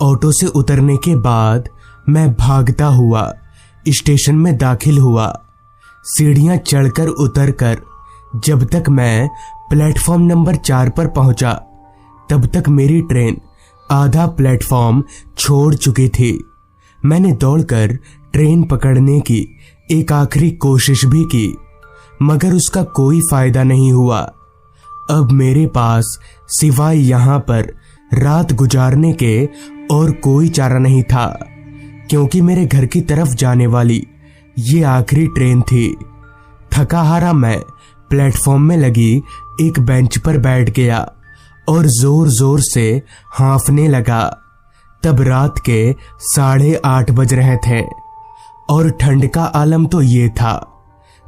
Auto से उतरने के बाद मैं भागता हुआ स्टेशन में दाखिल हुआ। सीढ़ियां चढ़कर उतरकर जब तक मैं प्लेटफॉर्म नंबर 4 पर पहुंचा, तब तक मेरी ट्रेन आधा प्लेटफॉर्म छोड़ चुकी थी। मैंने दौड़कर ट्रेन पकड़ने की एक आखिरी कोशिश भी की, मगर उसका कोई फायदा नहीं हुआ। अब मेरे पास सिवाय यहां पर रात गुजारने के और कोई चारा नहीं था, क्योंकि मेरे घर की तरफ जाने वाली ये आखिरी ट्रेन थी। थका हारा मैं प्लेटफॉर्म में लगी एक बेंच पर बैठ गया और जोर जोर से हांफने लगा। तब रात के 8:30 बज रहे थे और ठंड का आलम तो ये था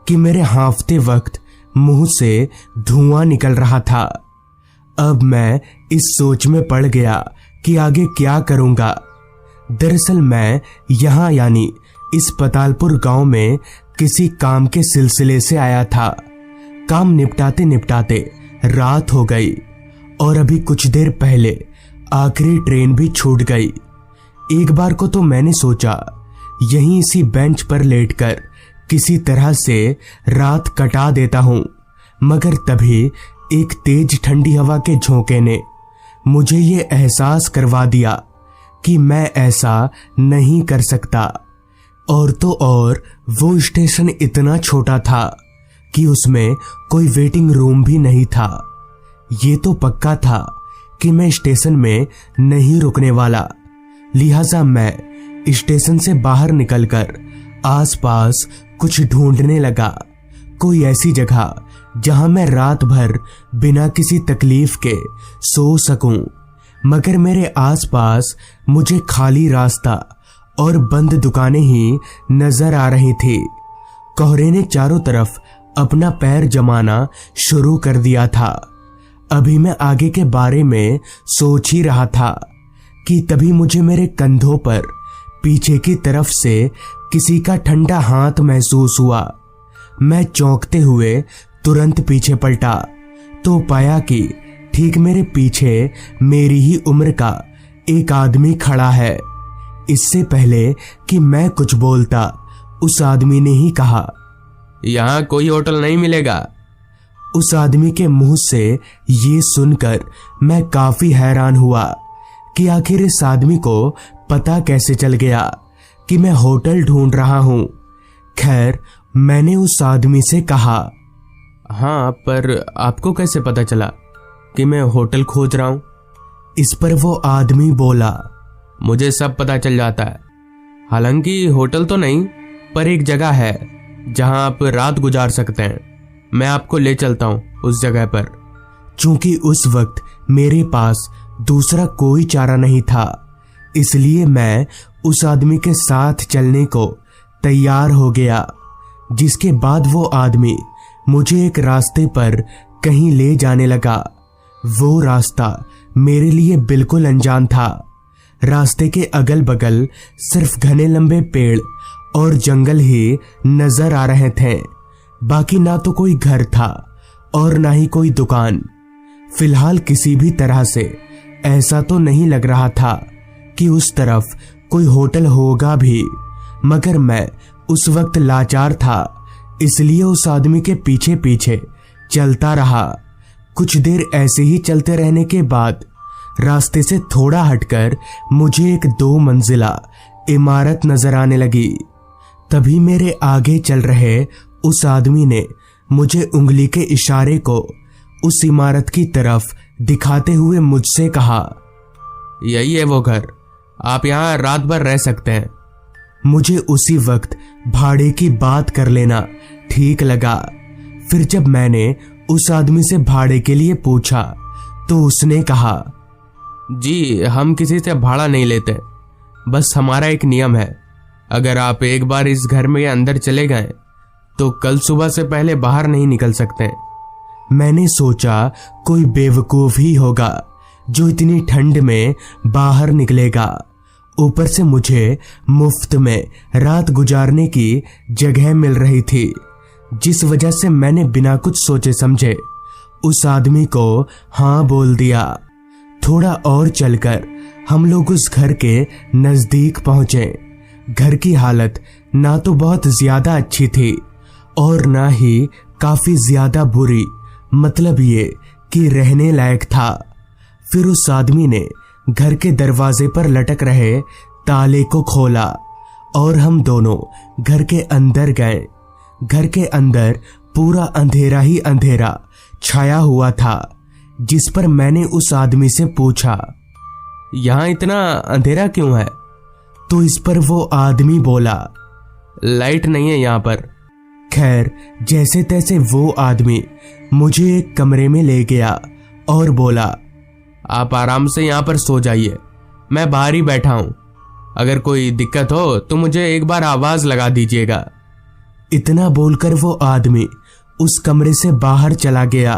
कि मेरे हांफते वक्त मुंह से धुआं निकल रहा था। अब मैं इस सोच में पड़ गया कि आगे क्या करूंगा। दरअसल मैं यहाँ यानी इस पतालपुर गांव में किसी काम के सिलसिले से आया था। काम निपटाते निपटाते रात हो गई और अभी कुछ देर पहले आखिरी ट्रेन भी छूट गई। एक बार को तो मैंने सोचा यहीं इसी बेंच पर लेटकर किसी तरह से रात कटा देता हूं, मगर तभी एक तेज ठंडी हवा के झोंके ने मुझे ये एहसास करवा दिया कि मैं ऐसा नहीं कर सकता। और तो और वो स्टेशन इतना छोटा था कि उसमें कोई वेटिंग रूम भी नहीं था। ये तो पक्का था कि मैं स्टेशन में नहीं रुकने वाला। लिहाजा मैं स्टेशन से बाहर निकलकर आसपास कुछ ढूंढने लगा, कोई ऐसी जगह जहां मैं रात भर बिना किसी तकलीफ के सो सकूं। मगर मेरे आसपास मुझे खाली रास्ता और बंद दुकानें ही नजर आ रही थी। कोहरे ने चारों तरफ अपना पैर जमाना शुरू कर दिया था। अभी मैं आगे के बारे में सोच ही रहा था कि तभी मुझे मेरे कंधों पर पीछे की तरफ से किसी का ठंडा हाथ महसूस हुआ। मैं चौंकते हुए तुरंत पीछे पलटा तो पाया कि ठीक मेरे पीछे मेरी ही उम्र का एक आदमी खड़ा है। इससे पहले कि मैं कुछ बोलता, उस आदमी ने ही कहा, यहाँ कोई होटल नहीं मिलेगा। उस आदमी के मुंह से ये सुनकर मैं काफी हैरान हुआ कि आखिर इस आदमी को पता कैसे चल गया कि मैं होटल ढूंढ रहा हूं। खैर, मैंने उस आदमी से कहा, हाँ, पर आपको कैसे पता चला कि मैं होटल खोज रहा हूं? इस पर वो आदमी बोला, मुझे सब पता चल जाता है। हालांकि होटल तो नहीं, पर एक जगह है जहां आप रात गुजार सकते हैं। मैं आपको ले चलता हूं उस जगह पर। चूंकि उस वक्त मेरे पास दूसरा कोई चारा नहीं था, इसलिए मैं उस आदमी के साथ चलने को तैयार हो गया। जिसके बाद वो आदमी मुझे एक रास्ते पर कहीं ले जाने लगा। वो रास्ता मेरे लिए बिल्कुल अनजान था। रास्ते के अगल बगल सिर्फ घने लंबे पेड़ और जंगल ही नजर आ रहे थे। बाकी ना तो कोई घर था और ना ही कोई दुकान। फिलहाल किसी भी तरह से ऐसा तो नहीं लग रहा था कि उस तरफ कोई होटल होगा भी, मगर मैं उस वक्त लाचार था, इसलिए उस आदमी के पीछे पीछे चलता रहा। कुछ देर ऐसे ही चलते रहने के बाद रास्ते से थोड़ा हटकर मुझे एक 2 मंजिला इमारत नजर आने लगी। तभी मेरे आगे चल रहे उस आदमी ने मुझे उंगली के इशारे को उस इमारत की तरफ दिखाते हुए मुझसे कहा, यही है वो घर, आप यहाँ रात भर रह सकते हैं। मुझे उसी वक्त भाड़े की बात कर लेना ठीक लगा। फिर जब मैंने उस आदमी से भाड़े के लिए पूछा तो उसने कहा, जी, हम किसी से भाड़ा नहीं लेते, बस हमारा एक नियम है, अगर आप एक बार इस घर में अंदर चले गए तो कल सुबह से पहले बाहर नहीं निकल सकते। मैंने सोचा कोई बेवकूफ ही होगा जो इतनी ठंड में बाहर निकलेगा। ऊपर से मुझे मुफ्त में रात गुजारने की जगह मिल रही थी, जिस वजह से मैंने बिना कुछ सोचे समझे उस आदमी को हाँ बोल दिया। थोड़ा और चलकर हम लोग उस घर के नजदीक पहुंचे। घर की हालत ना तो बहुत ज्यादा अच्छी थी और ना ही काफी ज्यादा बुरी, मतलब ये कि रहने लायक था। फिर उस आदमी ने घर के दरवाजे पर लटक रहे ताले को खोला और हम दोनों घर के अंदर गए। घर के अंदर पूरा अंधेरा ही अंधेरा छाया हुआ था, जिस पर मैंने उस आदमी से पूछा, यहाँ इतना अंधेरा क्यों है? तो इस पर वो आदमी बोला, लाइट नहीं है यहाँ पर। खैर, जैसे तैसे वो आदमी मुझे एक कमरे में ले गया और बोला, आप आराम से यहाँ पर सो जाइए, मैं बाहर ही बैठा हूँ। अगर कोई दिक्कत हो तो मुझे एक बार आवाज लगा दीजिएगा। इतना बोलकर वो आदमी उस कमरे से बाहर चला गया।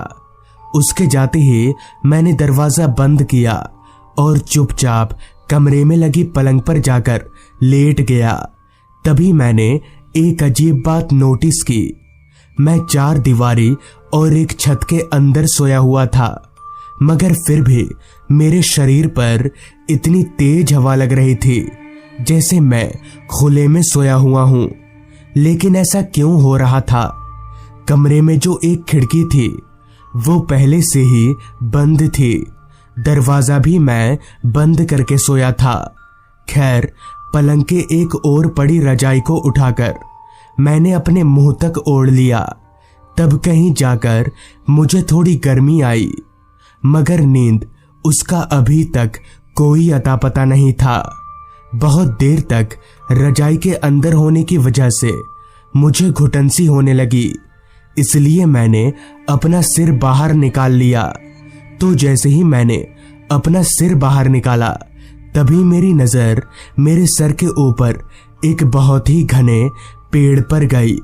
उसके जाते ही मैंने दरवाजा बंद किया और चुपचाप कमरे में लगी पलंग पर जाकर लेट गया। तभी मैंने एक अजीब बात नोटिस की। मैं 4 दीवारी और एक छत के अंदर सोया हुआ था, मगर फिर भी मेरे शरीर पर इतनी तेज हवा लग रही थी जैसे मैं खुले में सोया हुआ हूं। लेकिन ऐसा क्यों हो रहा था? कमरे में जो एक खिड़की थी वो पहले से ही बंद थी। दरवाजा भी मैं बंद करके सोया था। खैर, पलंग के एक ओर पड़ी रजाई को उठाकर मैंने अपने मुंह तक ओढ़ लिया। तब कहीं जाकर मुझे थोड़ी गर्मी आई, मगर नींद उसका अभी तक कोई अता पता नहीं था। बहुत देर तक रजाई के अंदर होने की वजह से मुझे घुटन सी होने लगी, इसलिए मैंने अपना सिर बाहर निकाल लिया। तो जैसे ही मैंने अपना सिर बाहर निकाला, तभी मेरी नजर मेरे सर के ऊपर एक बहुत ही घने पेड़ पर गई।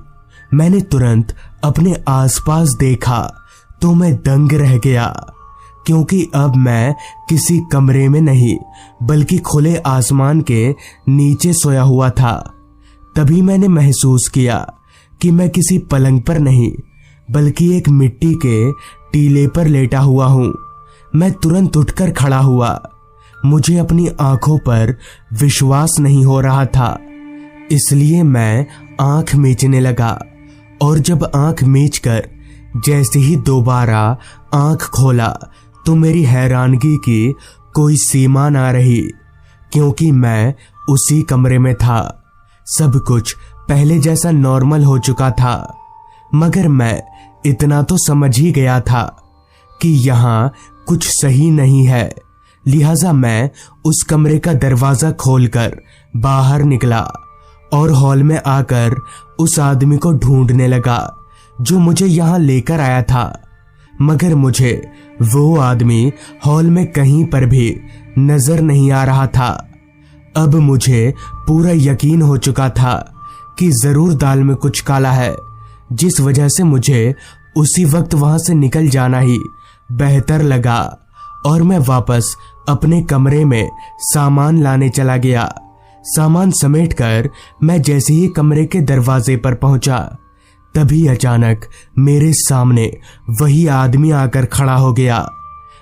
मैंने तुरंत अपने आसपास देखा तो मैं दंग रह गया, क्योंकि अब मैं किसी कमरे में नहीं बल्कि खुले आसमान के नीचे सोया हुआ था। तभी मैंने महसूस किया कि मैं किसी पलंग पर नहीं बल्कि एक मिट्टी के टीले पर लेटा हुआ हूं। मैं तुरंत उठकर खड़ा हुआ। मुझे अपनी आंखों पर विश्वास नहीं हो रहा था, इसलिए मैं आंख मीचने लगा। और जब आंख मीचकर जैसे ही दोबारा आंख खोला तो मेरी हैरानगी की कोई सीमा ना रही, क्योंकि मैं उसी कमरे में था। सब कुछ पहले जैसा नॉर्मल हो चुका था, मगर मैं इतना तो समझ ही गया था कि यहाँ कुछ सही नहीं है। लिहाजा मैं उस कमरे का दरवाजा खोलकर बाहर निकला और हॉल में आकर उस आदमी को ढूंढने लगा जो मुझे यहाँ लेकर आया था, मगर मुझे वो आदमी हॉल में कहीं पर भी नजर नहीं आ रहा था। अब मुझे पूरा यकीन हो चुका था कि जरूर दाल में कुछ काला है, जिस वजह से मुझे उसी वक्त वहां से निकल जाना ही बेहतर लगा और मैं वापस अपने कमरे में सामान लाने चला गया। सामान समेटकर मैं जैसे ही कमरे के दरवाजे पर पहुंचा, तभी अचानक मेरे सामने वही आदमी आकर खड़ा हो गया,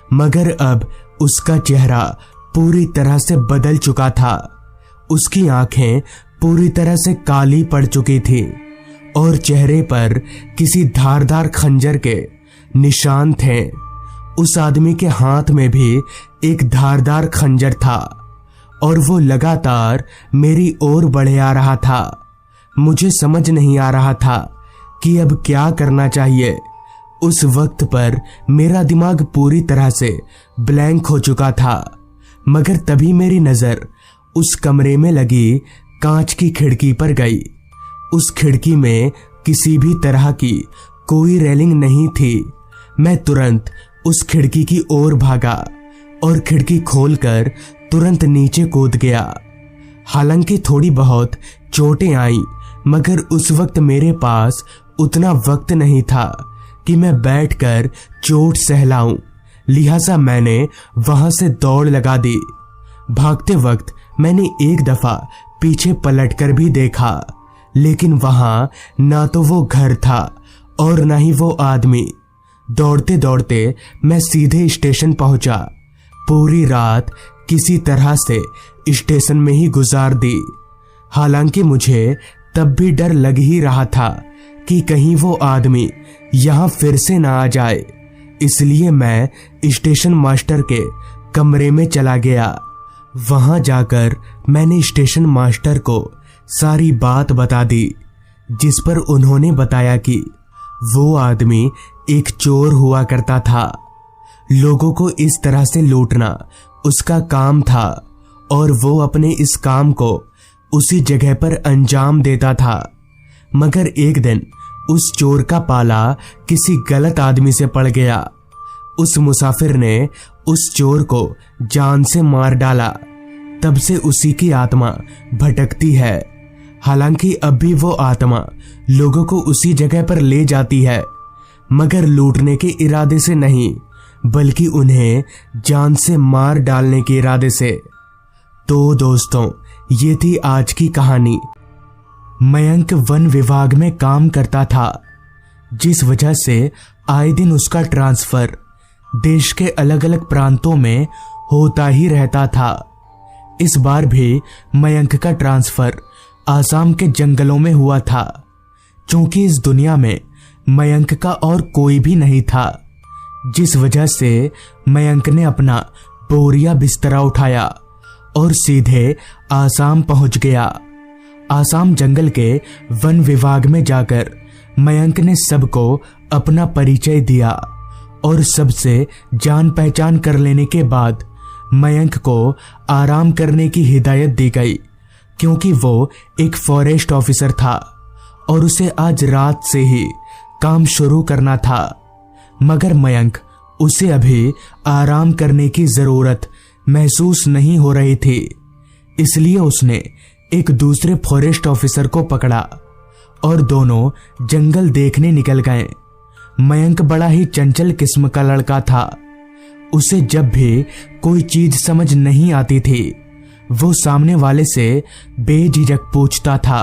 मगर अब उसका चेहरा पूरी तरह से बदल चुका था। उसकी आंखें पूरी तरह से काली पड़ चुकी थी और चेहरे पर किसी धारदार खंजर के निशान थे। उस आदमी के हाथ में भी एक धारदार खंजर था और वो लगातार मेरी ओर बढ़े आ रहा था। मुझे समझ नहीं आ रहा था कि अब क्या करना चाहिए। उस वक्त पर मेरा दिमाग पूरी तरह से ब्लैंक हो चुका था, मगर तभी मेरी नजर उस कमरे में लगी कांच की खिड़की पर गई। उस खिड़की में किसी भी तरह की कोई रेलिंग नहीं थी। मैं तुरंत उस खिड़की की ओर भागा और खिड़की खोलकर तुरंत नीचे कूद गया। हालांकि थोड़ी बहुत चोटें आई, मगर उस वक्त मेरे पास उतना वक्त नहीं था कि मैं बैठकर चोट सहलाऊं। लिहाजा मैंने वहां से दौड़ लगा दी। भागते वक्त मैंने एक दफा पीछे पलटकर भी देखा, लेकिन वहां ना तो वो घर था और ना ही वो आदमी। दौड़ते दौड़ते मैं सीधे स्टेशन पहुंचा। पूरी रात किसी तरह से स्टेशन में ही गुजार दी। हालांकि मुझे तब भी डर लग ही रहा था कि कहीं वो आदमी यहाँ फिर से ना आ जाए, इसलिए मैं स्टेशन मास्टर के कमरे में चला गया। वहां जाकर मैंने स्टेशन मास्टर को सारी बात बता दी, जिस पर उन्होंने बताया कि वो आदमी एक चोर हुआ करता था। लोगों को इस तरह से लूटना उसका काम था और वो अपने इस काम को उसी जगह पर अंजाम देता था। मगर एक दिन उस चोर का पाला किसी गलत आदमी से पड़ गया। उस मुसाफिर ने उस चोर को जान से मार डाला। तब से उसी की आत्मा भटकती है। हालांकि अब भी वो आत्मा लोगों को उसी जगह पर ले जाती है, मगर लूटने के इरादे से नहीं, बल्कि उन्हें जान से मार डालने के इरादे से। तो दोस्तों, ये थी आज की कहानी। मयंक वन विभाग में काम करता था, जिस वजह से आए दिन उसका ट्रांसफर देश के अलग अलग प्रांतों में होता ही रहता था। इस बार भी मयंक का ट्रांसफर आसाम के जंगलों में हुआ था, क्योंकि इस दुनिया में मयंक का और कोई भी नहीं था, जिस वजह से मयंक ने अपना बोरिया बिस्तरा उठाया और सीधे आसाम पहुंच गया। आसाम जंगल के वन विभाग में जाकर मयंक ने सबको अपना परिचय दिया और सबसे जान पहचान कर लेने के बाद मयंक को आराम करने की हिदायत दी गई, क्योंकि वो एक फॉरेस्ट ऑफिसर था और उसे आज रात से ही काम शुरू करना था। मगर मयंक उसे अभी आराम करने की जरूरत महसूस नहीं हो रही थी, इसलिए उसने एक दूसरे फॉरेस्ट ऑफिसर को पकड़ा और दोनों जंगल देखने निकल गए। मयंक बड़ा ही चंचल किस्म का लड़का था। उसे जब भी कोई चीज समझ नहीं आती थी, वो सामने वाले से बेझिझक पूछता था।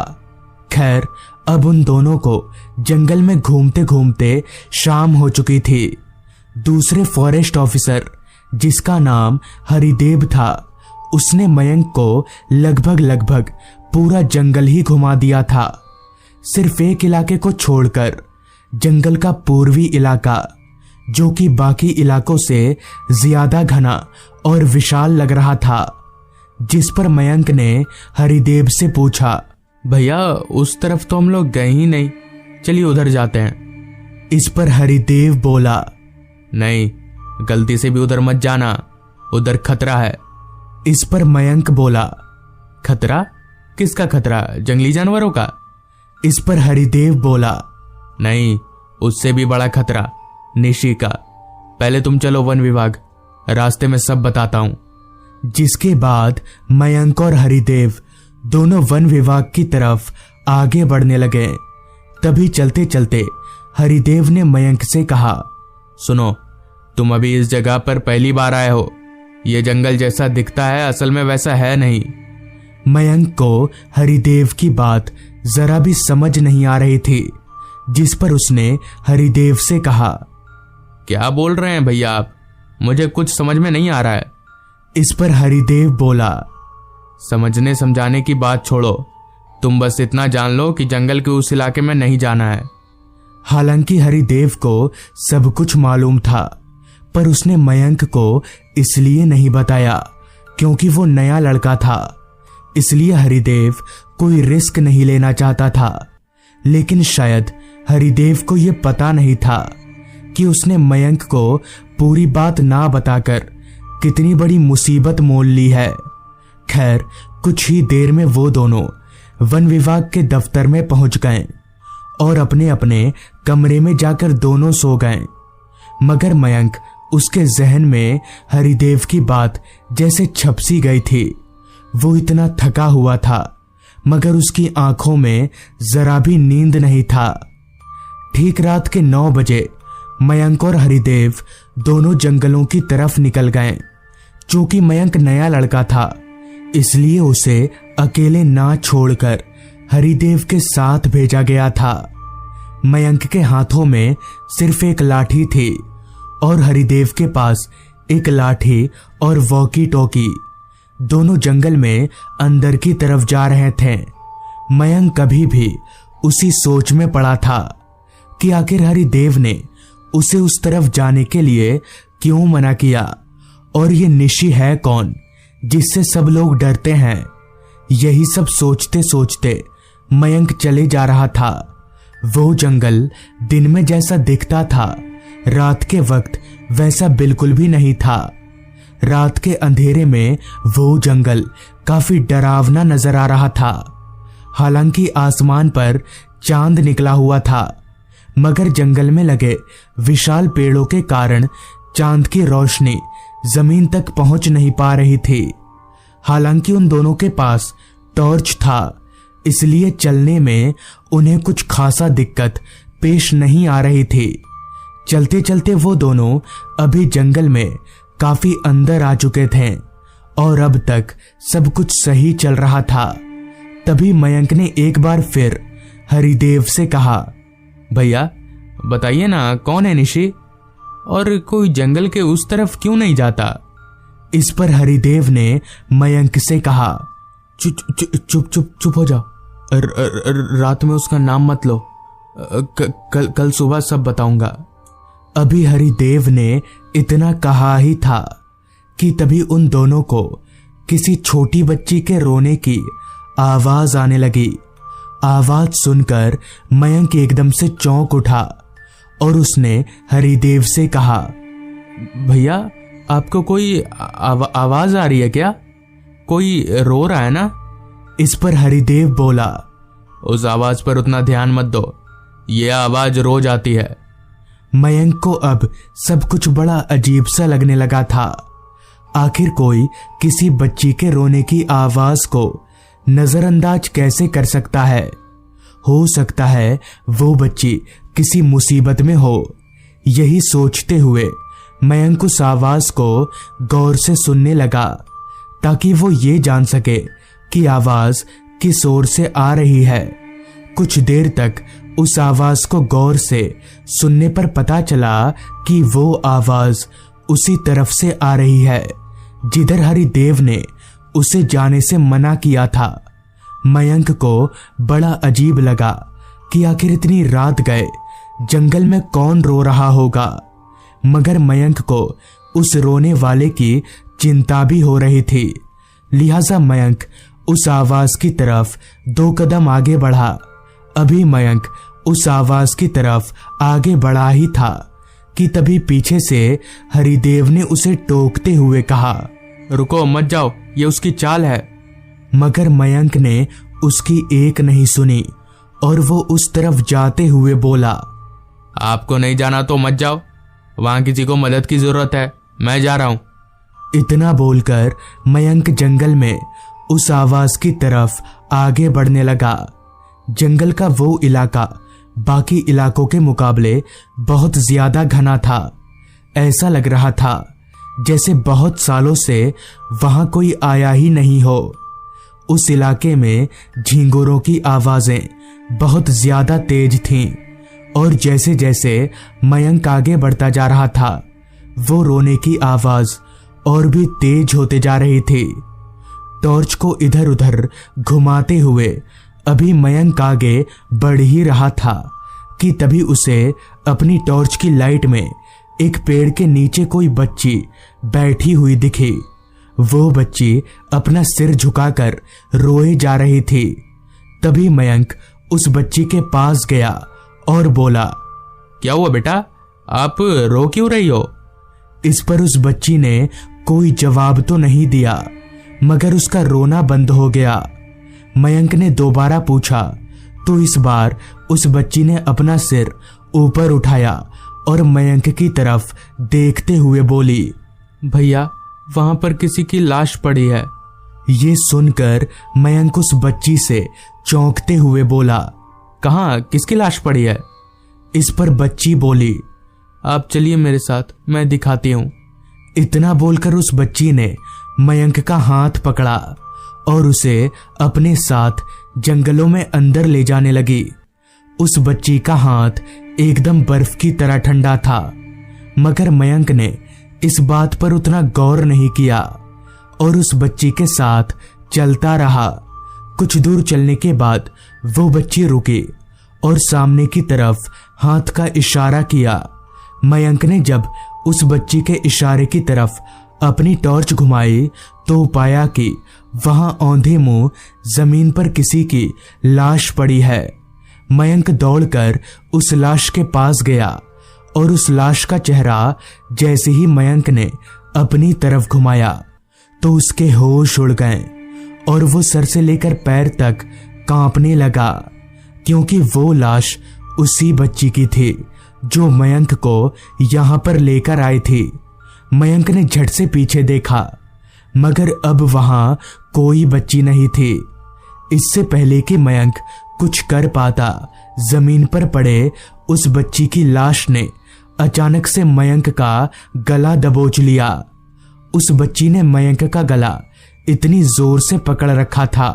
खैर, अब उन दोनों को जंगल में घूमते घूमते शाम हो चुकी थी। दूसरे फॉरेस्ट ऑफिसर, जिसका नाम हरिदेव था, उसने मयंक को लगभग पूरा जंगल ही घुमा दिया था। सिर्फ एक इलाके को छोड़कर जंगल का पूर्वी इलाका, जो कि बाकी इलाकों से ज्यादा घना और विशाल लग रहा था, जिस पर मयंक ने हरिदेव से पूछा, भैया उस तरफ तो हम लोग गए ही नहीं, चलिए उधर जाते हैं। इस पर हरिदेव बोला, नहीं, गलती से भी उधर मत जाना, उधर खतरा है। इस पर मयंक बोला, खतरा? किसका खतरा? जंगली जानवरों का? इस पर हरिदेव बोला, नहीं, उससे भी बड़ा खतरा, निशी का। पहले तुम चलो वन विभाग, रास्ते में सब बताता हूं। जिसके बाद मयंक और हरिदेव दोनों वन विभाग की तरफ आगे बढ़ने लगे। तभी चलते चलते हरिदेव ने मयंक से कहा, सुनो, तुम अभी इस जगह पर पहली बार आए हो। यह जंगल जैसा दिखता है असल में वैसा है नहीं। मयंक को हरिदेव की बात जरा भी समझ नहीं आ रही थी, जिस पर उसने हरिदेव से कहा, क्या बोल रहे हैं भैया आप? मुझे कुछ समझ में नहीं आ रहा है। इस पर हरिदेव बोला, समझने समझाने की बात छोड़ो, तुम बस इतना जान लो कि जंगल के उस इलाके में नहीं जाना है। हालांकि हरिदेव को सब कुछ मालूम था, पर उसने मयंक को इसलिए नहीं बताया क्योंकि वो नया लड़का था। इसलिए हरिदेव कोई रिस्क नहीं लेना चाहता था। लेकिन शायद हरिदेव को यह पता नहीं था कि उसने मयंक को पूरी बात ना बताकर कितनी बड़ी मुसीबत मोल ली है। खैर, कुछ ही देर में वो दोनों वन विभाग के दफ्तर में पहुंच गए और अपने अपने कमरे में जाकर दोनों सो गए। मगर मयंक, उसके जहन में हरिदेव की बात जैसे छपसी गई थी। वो इतना थका हुआ था, मगर उसकी आंखों में जरा भी नींद नहीं था। ठीक रात के 9 बजे मयंक और हरिदेव दोनों जंगलों की तरफ निकल गए। चूंकि मयंक नया लड़का था, इसलिए उसे अकेले ना छोड़कर हरिदेव के साथ भेजा गया था। मयंक के हाथों में सिर्फ एक लाठी थी और हरिदेव के पास एक लाठी और वॉकी टॉकी। दोनों जंगल में अंदर की तरफ जा रहे थे। मयंक कभी भी उसी सोच में पड़ा था कि आखिर हरिदेव ने उसे उस तरफ जाने के लिए क्यों मना किया, और ये निशी है कौन जिससे सब लोग डरते हैं। यही सब सोचते सोचते मयंक चले जा रहा था। वो जंगल दिन में जैसा दिखता था, रात के वक्त वैसा बिल्कुल भी नहीं था। रात के अंधेरे में वो जंगल काफी डरावना नजर आ रहा था। हालांकि आसमान पर चांद निकला हुआ था, मगर जंगल में लगे विशाल पेड़ों के कारण चांद की रोशनी जमीन तक पहुंच नहीं पा रही थी। हालांकि उन दोनों के पास टॉर्च था, इसलिए चलने में उन्हें कुछ खासा दिक्कत पेश नहीं आ रही थी। चलते चलते वो दोनों अभी जंगल में काफी अंदर आ चुके थे और अब तक सब कुछ सही चल रहा था। तभी मयंक ने एक बार फिर हरिदेव से कहा, भैया बताइए ना, कौन है निशी, और कोई जंगल के उस तरफ क्यों नहीं जाता? इस पर हरिदेव ने मयंक से कहा, चुप चुप चुप चुप हो जाओ, रात में उसका नाम मत लो, कल सुबह सब बताऊंगा। अभी हरिदेव ने इतना कहा ही था कि तभी उन दोनों को किसी छोटी बच्ची के रोने की आवाज आने लगी। आवाज सुनकर मयंक एकदम से चौंक उठा और उसने हरिदेव से कहा, भैया आपको कोई आवाज आ रही है क्या? कोई रो रहा है ना? इस पर हरिदेव बोला, उस आवाज पर उतना ध्यान मत दो, ये आवाज रोज आती है। मयंक को अब सब कुछ बड़ा अजीब सा लगने लगा था। आखिर कोई किसी बच्ची के रोने की आवाज को नजरअंदाज कैसे कर सकता है? हो सकता है वो बच्ची किसी मुसीबत में हो। यही सोचते हुए मयंक उस आवाज को गौर से सुनने लगा ताकि वो ये जान सके कि आवाज किस ओर से आ रही है। कुछ देर तक उस आवाज को गौर से सुनने पर पता चला कि वो आवाज उसी तरफ से आ रही है जिधर हरिदेव ने उसे जाने से मना किया था। मयंक को बड़ा अजीब लगा कि आखिर इतनी रात गए जंगल में कौन रो रहा होगा, मगर मयंक को उस रोने वाले की चिंता भी हो रही थी। लिहाजा मयंक उस आवाज की तरफ 2 कदम आगे बढ़ा। अभी मयंक उस आवाज की तरफ आगे बढ़ा ही था कि तभी पीछे से हरिदेव ने उसे टोकते हुए कहा, रुको मत जाओ, ये उसकी चाल है। मगर मयंक ने उसकी एक नहीं सुनी और वो उस तरफ जाते हुए बोला, आपको नहीं जाना तो मत जाओ, वहां किसी को मदद की जरूरत है, मैं जा रहा हूं। इतना बोलकर मयंक जंगल में उस आवाज की तरफ आगे बढ़ने लगा। जंगल का वो इलाका बाकी इलाकों के मुकाबले बहुत ज्यादा घना था। ऐसा लग रहा था जैसे बहुत सालों से वहां कोई आया ही नहीं हो। उस इलाके में झींगुरों की आवाजें बहुत ज्यादा तेज थीं और जैसे जैसे मयंक आगे बढ़ता जा रहा था वो रोने की आवाज और भी तेज होते जा रही थी। टॉर्च को इधर उधर घुमाते हुए अभी मयंक आगे बढ़ ही रहा था कि तभी उसे अपनी टॉर्च की लाइट में एक पेड़ के नीचे कोई बच्ची बैठी हुई दिखी। वो बच्ची अपना सिर झुकाकर रोए जा रही थी। तभी मयंक उस बच्ची के पास गया और बोला, क्या हुआ बेटा, आप रो क्यों रही हो? इस पर उस बच्ची ने कोई जवाब तो नहीं दिया, मगर उसका रोना बंद हो गया। मयंक ने दोबारा पूछा तो इस बार उस बच्ची ने अपना सिर ऊपर उठाया और मयंक की तरफ देखते हुए बोली, भैया वहां पर किसी की लाश पड़ी है। ये सुनकर मयंक उस बच्ची से चौंकते हुए बोला, कहाँ, किसकी लाश पड़ी है? इस पर बच्ची बोली, आप चलिए मेरे साथ, मैं दिखाती हूँ। इतना बोलकर उस बच्ची ने मयंक का हाथ पकड़ा और उसे अपने साथ जंगलों में अंदर ले जाने लगी। उस बच्ची का हाथ एकदम बर्फ की तरह ठंडा था, मगर मयंक ने इस बात पर उतना गौर नहीं किया और उस बच्ची के साथ चलता रहा। कुछ दूर चलने के बाद वो बच्ची रुकी और सामने की तरफ हाथ का इशारा किया। मयंक ने जब उस बच्ची के इशारे की तरफ अपनी टॉर्च घुमाई तो पाया कि वहां औंधे मुंह जमीन पर किसी की लाश पड़ी है। मयंक दौड़कर उस लाश के पास गया और उस लाश का चेहरा जैसे ही मयंक ने अपनी तरफ घुमाया तो उसके होश उड़ गए और वो सर से लेकर पैर तक कांपने लगा, क्योंकि वो लाश उसी बच्ची की थी जो मयंक को यहां पर लेकर आई थी। मयंक ने झट से पीछे देखा मगर अब वहां कोई बच्ची नहीं थी। इससे पहले कि मयंक कुछ कर पाता, जमीन पर पड़े उस बच्ची की लाश ने अचानक से मयंक का गला दबोच लिया। उस बच्ची ने मयंक का गला इतनी जोर से पकड़ रखा था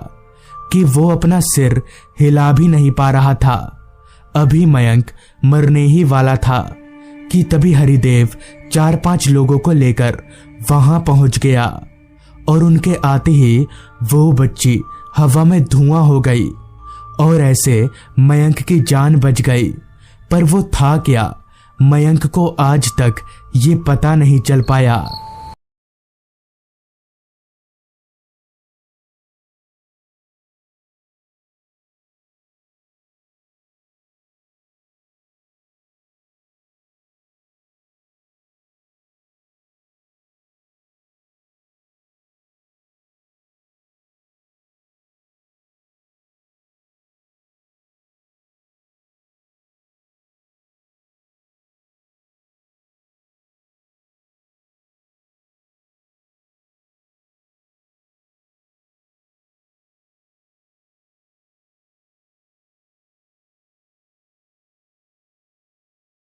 कि वो अपना सिर हिला भी नहीं पा रहा था। अभी मयंक मरने ही वाला था कि तभी हरिदेव 4-5 लोगों को लेकर वहां पहुंच गया और उनके आते ही वो बच्ची हवा में धुआं हो गई और ऐसे मयंक की जान बच गई। पर वो था क्या, मयंक को आज तक ये पता नहीं चल पाया।